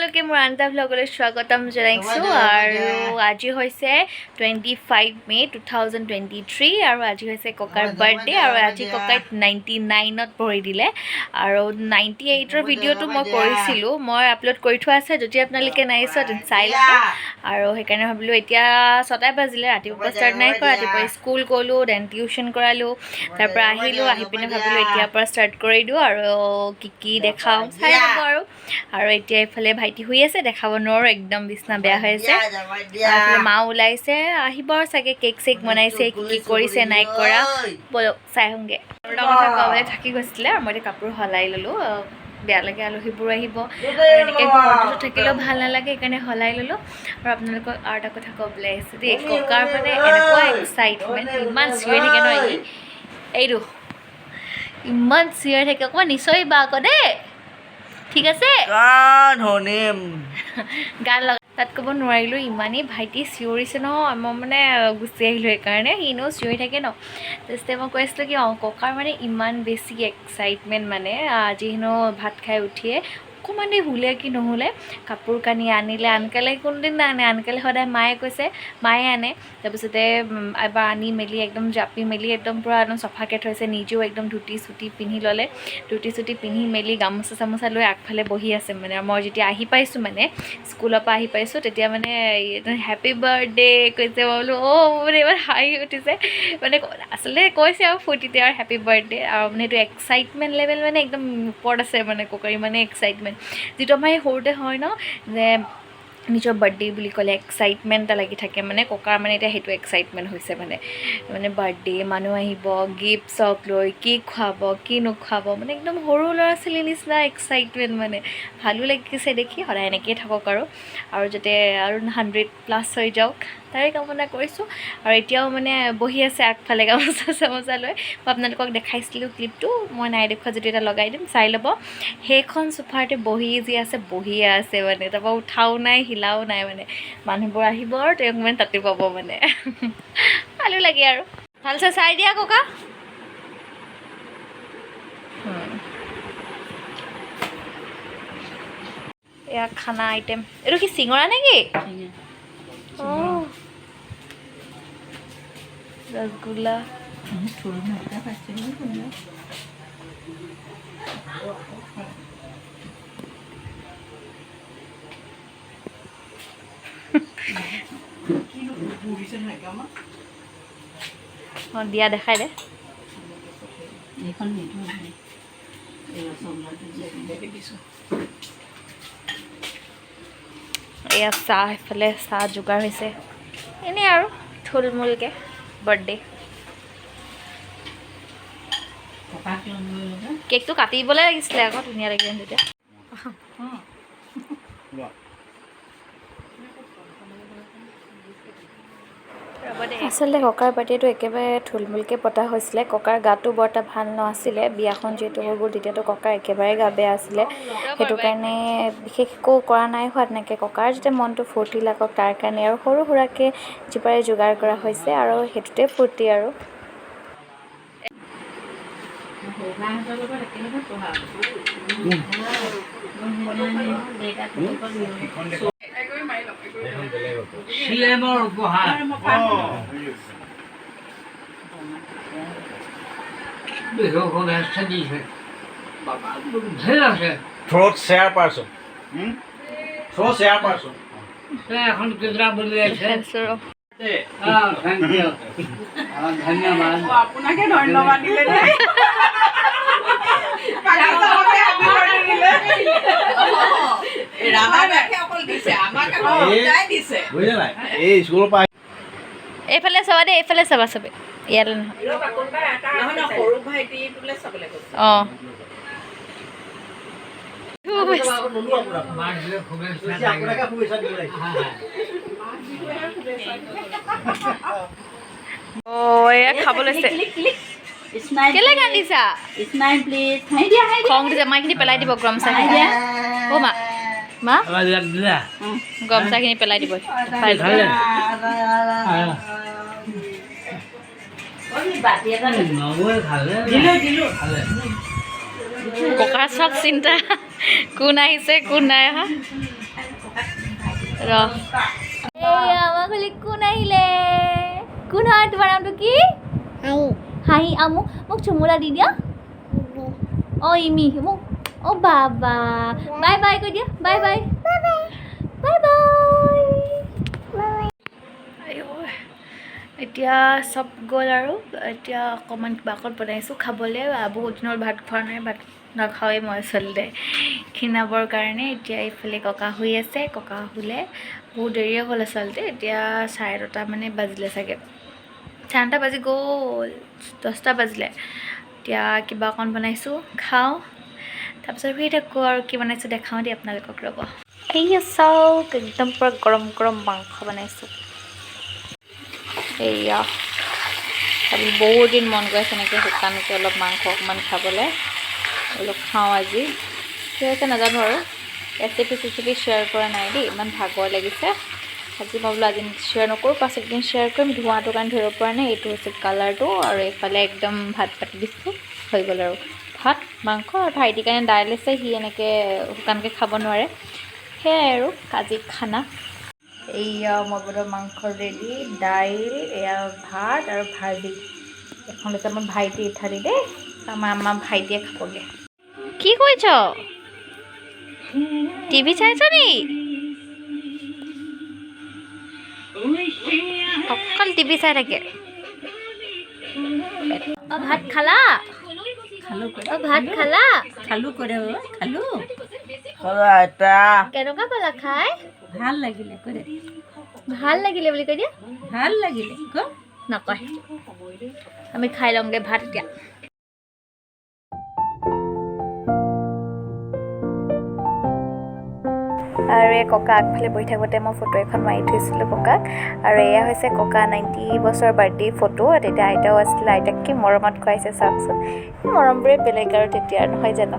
সকলোকে মোৰ আন এটা ভ্লগলৈ স্বাগতম জনাইছোঁ আৰু আজি হৈছে 25 মে 2023 আৰু আজি হৈছে ককাৰ বাৰ্থডে আৰু আজি ককাই 99ত ভৰি দিলে আৰু 98ৰ ভিডিঅ'টো মই কৰিছিলোঁ মই আপলোড কৰি থোৱা আছে যদি আপোনালোকে নাই চোৱা চাই ল'ব আৰু সেইকাৰণে ভাবিলোঁ এতিয়া 6টা বাজিলে ৰাতিপুৱা ষ্টাৰ্ট নাই কৰা ৰাতিপুৱা স্কুল গ'লোঁ দেন টিউশ্যন কৰালোঁ তাৰপৰা আহিলোঁ আহি পিনে ভাবিলোঁ এতিয়াৰ পৰা ষ্টাৰ্ট কৰি দিওঁ আৰু কি দেখাওঁ চাই ল'ব আৰু এতিয়া এইফালে ভাইটি শুই আছে দেখাব নোৱাৰোঁ একদম বিছনা বেয়া হৈ আছে এইফালে মা ওলাইছে আহিব চাগে কেক চেক বনাইছে কি কৰিছে নাই কৰা ব'লক চাই আহোঁগৈ কথা ক'বলৈ থাকি গৈছিলে আৰু মই এতিয়া কাপোৰ সলাই ল'লোঁ বেয়া লাগে আলহীবোৰ আহিব আৰু এনেকৈ ঘৰতো থাকিলেও ভাল নালাগে সেইকাৰণে সলাই ল'লোঁ আৰু আপোনালোকক আৰু এটা কথা ক'বলৈ আহিছোঁ দেই ককাৰ মানে এনেকুৱা এক্সাইটমেণ্ট ইমান চিঞৰি থাকে ন এইটো ইমান চিঞৰি থাকে অকণমান নিশ্চয় বা আকৌ দেই ঠিক আছে গান লগা তাত ক'ব নোৱাৰিলোঁ ইমানেই ভাইটি চিঞৰিছে নহয় মই মানে গুচি আহিলোঁ সেইকাৰণে সি এনেও চিঞৰি থাকে ন তাৰপিছতে মই কৈ আছিলোঁ কি ককাৰ মানে ইমান বেছি এক্সাইটমেণ্ট মানে আজি হেনো ভাত খাই উঠিয়ে অকণমান দেৰি শুলে কি নহ'লে কাপোৰ কানি আনিলে আনকালে কোনদিন নানে আনকালে সদায় মায়ে কৈছে মায়ে আনে তাৰপিছতে এবাৰ আনি মেলি একদম জাপি মেলি একদম পূৰা একদম চফাকৈ থৈছে নিজেও একদম ধুতি চুটি পিন্ধি ল'লে ধুতি চুটি পিন্ধি মেলি গামোচা চামোচা লৈ আগফালে বহি আছে মানে আৰু মই যেতিয়া আহি পাইছোঁ মানে স্কুলৰ পৰা আহি পাইছোঁ তেতিয়া মানে হেপী বাৰ্থডে কৈছে মই বোলো মানে ইমান হাঁহি উঠিছে মানে আচলতে কৈছে আৰু ফূৰ্তিতে আৰু হেপী বাৰ্থডে আৰু মানে এইটো এক্সাইটমেণ্ট লেভেল মানে একদম ওপৰত আছে মানে ককাৰ ইমানেই এক্সাইটমেণ্ট যিটো আমাৰ এই সৰুতে হয় ন যে নিজৰ বাৰ্থডে বুলি ক'লে এক্সাইটমেণ্ট এটা লাগি থাকে মানে ককাৰ মানে এতিয়া সেইটো এক্সাইটমেণ্ট হৈছে মানে বাৰ্থডে মানুহ আহিব গিফ্ট চক লৈ কি খুৱাব কি নোখোৱাব মানে একদম সৰু ল'ৰা ছোৱালীৰ নিচিনা এক্সাইটমেণ্ট মানে ভালো লাগিছে দেখি সদায় এনেকৈয়ে থাকক আৰু যাতে আৰু 100+ হৈ যাওক তাৰে কামনা কৰিছোঁ আৰু এতিয়াও মানে বহি আছে আগফালে গামোচা চামোচা লৈ মই আপোনালোকক দেখাইছিলোঁ ক্লিপটো মই নাই দেখুওৱা যদি এটা লগাই দিম চাই ল'ব সেইখন চোফাতে বহি যি আছে বহিয়ে আছে মানে তাৰপৰা উঠাও নাই হিলাও নাই মানে মানুহবোৰ আহিব আৰু তেওঁক মানে তাতে পাব মানে ভালো লাগে আৰু ভালছে চাই দিয়া ককা এয়া খানা আইটেম এইটো কি চিঙৰা নেকি অঁ ৰসগোল্লা অঁ দিয়া দেখাই দে এয়া চাহ এইফালে চাহ যোগাৰ হৈছে এনেই আৰু থুলমূলকৈ বাৰ্থডে কেকটো কাটিবলৈ লাগিছিলে আকৌ ধুনীয়া লাগিলে তেতিয়া আচলতে ককাৰ বাৰ্থডেটো একেবাৰে থুলমূলকৈ পতা হৈছিলে ককাৰ গাটো বৰ এটা ভাল নাছিলে বিয়াখন যিহেতু হৈ গ'ল তেতিয়াতো ককাৰ একেবাৰে গা বেয়া আছিলে সেইটো কাৰণে বিশেষ একো কৰা নাই হোৱা তেনেকৈ ককাৰ যেতিয়া মনটো ফূৰ্তি লাগক তাৰ কাৰণে আৰু সৰু সুৰাকৈ যিপাৰে যোগাৰ কৰা হৈছে আৰু সেইটোতে ফূৰ্তি আৰু থ্রোট শেয়ার পারসন থ্রো শেয়ার পারসন এখন কেতরা বলে আছে থ্যাংক ইউ ধন্যবাদ আপনাকে ধন্যবাদ দিলে দেই এইফালে চাবা দেই এইফালে চাবা চবে ইয়ালৈ নহয় অঁ এয়া খাব লৈছে কেলে কান্দিছা খং দিছে মাইখিনি পেলাই দিব গামোচাখিনি অ' মা গামোচাখিনি পেলাই দিব ককাৰ চব চিন্তা কোন আহিছে কোন নাই অহা আমাৰ ঘৰলৈ কোন আহিলে? কোন হয়? তোমাৰ নামটো কি? হাঁহি মোক চুমুৰা দি দিয়া। অঁ ইমি মোক অঁ বাবা বাই বাই কৈ দিয়া। Bye bye bye bye. এতিয়া চব গ'ল আৰু এতিয়া অকণমান কিবা অকণ বনাইছোঁ খাবলৈ। বহুত দিনৰ ভাত খোৱা নাই, ভাত নাখাওঁৱেই মই আচলতে ক্ষীণাবৰ কাৰণে। এতিয়া এইফালে ককা শুই আছে, ককা শুলে বহুত দেৰিয়ে হ'ল আচলতে। এতিয়া 9:30 মানে বাজিলে চাগে, 9:30 বাজি গ'ল, 10টা বাজিলে। এতিয়া কিবা অকণ বনাইছোঁ খাওঁ, তাৰপিছত শুই থাকোঁ আৰু কি বনাইছোঁ দেখাওঁ দেই আপোনালোকক, ৰ'ব। এইয়া চাওক একদম পূৰা গৰম গৰম মাংস বনাইছোঁ। এইয়া খালি বহুত দিন মন গৈ আছে এনেকৈ শুকানকৈ অলপ মাংস অকণমান খাবলৈ, অলপ খাওঁ আজি। কি হৈছে নাজানো আৰু, ৰেচিপি শ্বেয়াৰ কৰা নাই দেই, ইমান ভাগৰ লাগিছে আজি। মই বোলো আজি শ্বেয়াৰ নকৰোঁ, পাছত এদিন শ্বেয়াৰ কৰিম। ধোঁৱাটো কাৰণে ধৰিব পৰা নাই, এইটো হৈছে কালাৰটো। আৰু এইফালে একদম ভাত পাতি দিছোঁ, হৈ গ'ল আৰু ভাত মাংস। আৰু ভাইটিৰ কাৰণে দাইল আছে, সি এনেকৈ শুকানকৈ খাব নোৱাৰে, সেয়াই আৰু আজি খানা। এইয়া মই বনোৱা মাংস ৰেডি, দাইল, এয়া ভাত আৰু ভাজি। এখন হৈছে আমাৰ ভাইটি ইঠালি দেই, আমাৰ ভাইটিয়ে খাবগৈ। কি কৰিছ? টিভি চাইছ নি? অকল টিভি চাই থাকে। অঁ ভাত খালা? অঁ ভাত খালা? খালো কৰে খালো কেনেকুৱা পালা খাই? ভাল লাগিলে কৰে ভাল লাগিলে বুলি কৈ দিয়া। ভাল লাগিলে নকয়, আমি খাই লওঁগৈ ভাত এতিয়া। আৰু এই ককা আগফালে বহি থাকোঁতে মই ফটো এখন মাৰি থৈছিলোঁ ককাক। আৰু এয়া হৈছে ককা 90 বছৰ বাৰ্থডে ফটো। তেতিয়া আইতাও আছিলে, আইতাক কি মৰমত খুৱাইছে চাওকচোন। মৰমবোৰে বেলেগ আৰু তেতিয়া, নহয় জানো?